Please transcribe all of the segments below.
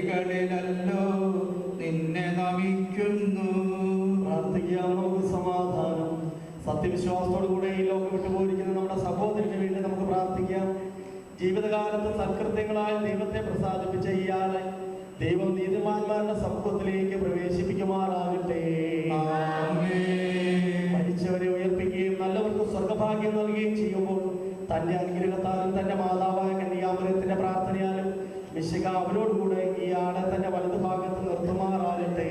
വഴികളിലല്ലോ നിന്നെ നമിക്കുന്നു. പ്രാർത്ഥിക്കാം, നമുക്ക് സമാധാനം. സത്യവിശ്വാസത്തോടുകൂടെ ഈ ലോകം വിട്ടുപോയിരിക്കുന്ന നമ്മുടെ സഹോദരന് വേണ്ടി നമുക്ക് പ്രാർത്ഥിക്കാം. ജീവിതകാലത്ത് സൽകൃത്യങ്ങളാൽ ദൈവത്തെ പ്രസാദിപ്പിച്ച ഇയാളെ ദൈവം നീതിമാന്മാരുടെ സമൂഹത്തിലേക്ക് പ്രവേശിപ്പിക്കുമാറാകട്ടെ. മരിച്ചവരെ ഉയർപ്പിക്കുകയും നല്ലവർക്ക് സ്വർഗഭാഗ്യം നൽകുകയും ചെയ്യുമ്പോൾ തന്റെ അനുഗ്രഹത്താലും തന്റെ മാതാവായ കന്യാമറിയത്തിന്റെ പ്രാർത്ഥനയാലും മിശിഹ അവരോടുകൂടെ ഇയാളെ തന്റെ വലതുഭാഗത്ത് നിർത്തുമാറാകട്ടെ.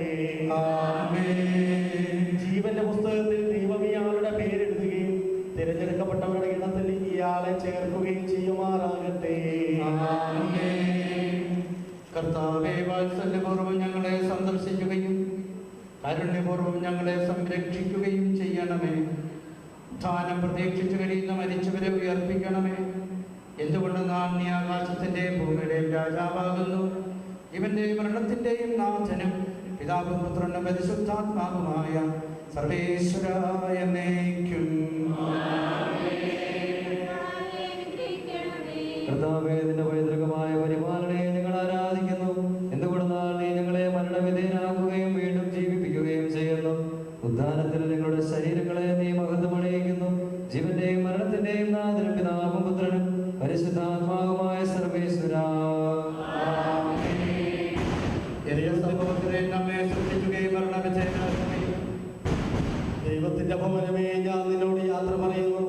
ജീവന്റെ പുസ്തകത്തിൽ ദൈവം ഇയാളുടെ പേരെഴുതുകയും തിരഞ്ഞെടുക്കപ്പെട്ടവരുടെ ഇടത്തിൽ ഇയാളെ ചേർക്കുകയും ചെയ്യുമാറാകട്ടെ. കർത്താവേ, വാത്സല്യപൂർവ്വം ഞങ്ങളെ സന്ദർശിക്കുകയും കാരുണ്യപൂർവ്വം ഞങ്ങളെ സംരക്ഷിക്കുകയും ചെയ്യണമേ. ഉത്ഥാനം പ്രതീക്ഷിച്ചു കഴിയുന്ന മരിച്ചവരെ ഉയർപ്പിക്കണമേ. എന്തുകൊണ്ട് നാം നീ ആകാശത്തിന്റെയും ഭൂമിയുടെയും രാജാവാകുന്നു. ഇവന്റെ മരണത്തിന്റെയും നാഥനും പിതാവും പുത്രനും പരിശുദ്ധാത്മാവുമായ സർവേശ്വരായ എന്നേക്കും. കർത്താവേ, നിന്റെ പൈതൃകമായ പരിപാലനയെ ഞങ്ങൾ ആരാധിക്കുന്നു. എന്തുകൊണ്ടെന്നാൽ നീ ഞങ്ങളെ മരണവിധേയനാക്കുകയും വീണ്ടും ജീവിപ്പിക്കുകയും ചെയ്യുന്നു. ഉദ്ധാനത്തിൽ നിങ്ങളുടെ ശരീരങ്ങളെ നീ മഹത്വമണിയിക്കുന്നു. ജീവന്റെയും മരണത്തിന്റെയും നാഥനും പിതാവും പുത്രനും പരിശുദ്ധാത്മാവുമായ സർവേശ്വരാ. നമ്മെ സൃഷ്ടിക്കുകയും മരണവിധേയനാക്കുകയും ദൈവത്തിന്റെ ഭവനമേ, ഞാൻ നിന്നോട് യാത്ര പറയുന്നു.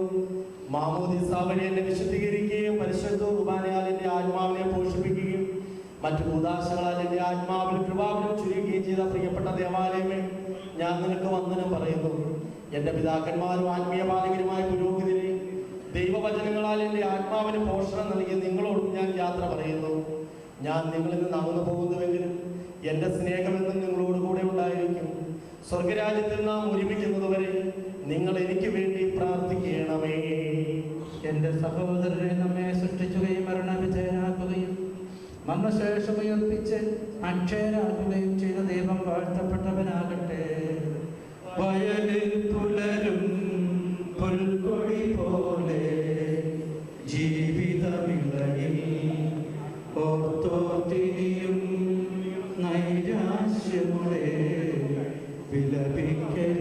മാമോദീസ വഴി എന്നെ വിശുദ്ധീകരിക്കുകയും പരിശുദ്ധ കുർബാനയാൽ എന്റെ ആത്മാവിനെ പോഷിപ്പിക്കുകയും മറ്റു കൂദാശകളാൽ എന്റെ ആത്മാവിൽ കൃപാവനം ചുരുക്കുകയും ചെയ്ത പ്രിയപ്പെട്ട ദേവാലയമേ, ഞാൻ നിനക്ക് വന്ദനം പറയുന്നു. എന്റെ പിതാക്കന്മാരും ആത്മീയ പാലകരുമായ പുരോഹിതരെ, ദൈവവചനങ്ങളാൽ എന്റെ ആത്മാവിന് പോഷണം നൽകിയ നിങ്ങളോടും ഞാൻ യാത്ര പറയുന്നു. ഞാൻ നിങ്ങളിൽ നിന്ന് അകന്നു പോകുന്നുവെങ്കിലും എന്റെ സ്നേഹമെന്നും നിങ്ങളോട് കൂടെ ഉണ്ടായിരിക്കും. സ്വർഗരാജ്യത്തിൽ നാം ഒരുമിക്കുന്നതുവരെ നിങ്ങൾ എനിക്ക് വേണ്ടി പ്രാർത്ഥിക്കണമേ. എന്റെ സഹോദരരെ, നമ്മെ സൃഷ്ടിക്കുകയും മരണവിധേയനാക്കുകയും മരണശേഷം ഉയർപ്പിച്ച് അക്ഷയരാക്കുകയും ചെയ്ത ദൈവം വാഴ്ത്തപ്പെട്ടവനാകട്ടെ. വയലിൽ പുലരും പുൽക്കൊടി പോലെ ജീവിതമിളയിൽ ഓർത്തോർത്തിനിയും നൈരാശ്യമുടെ വിലപിക്കൽ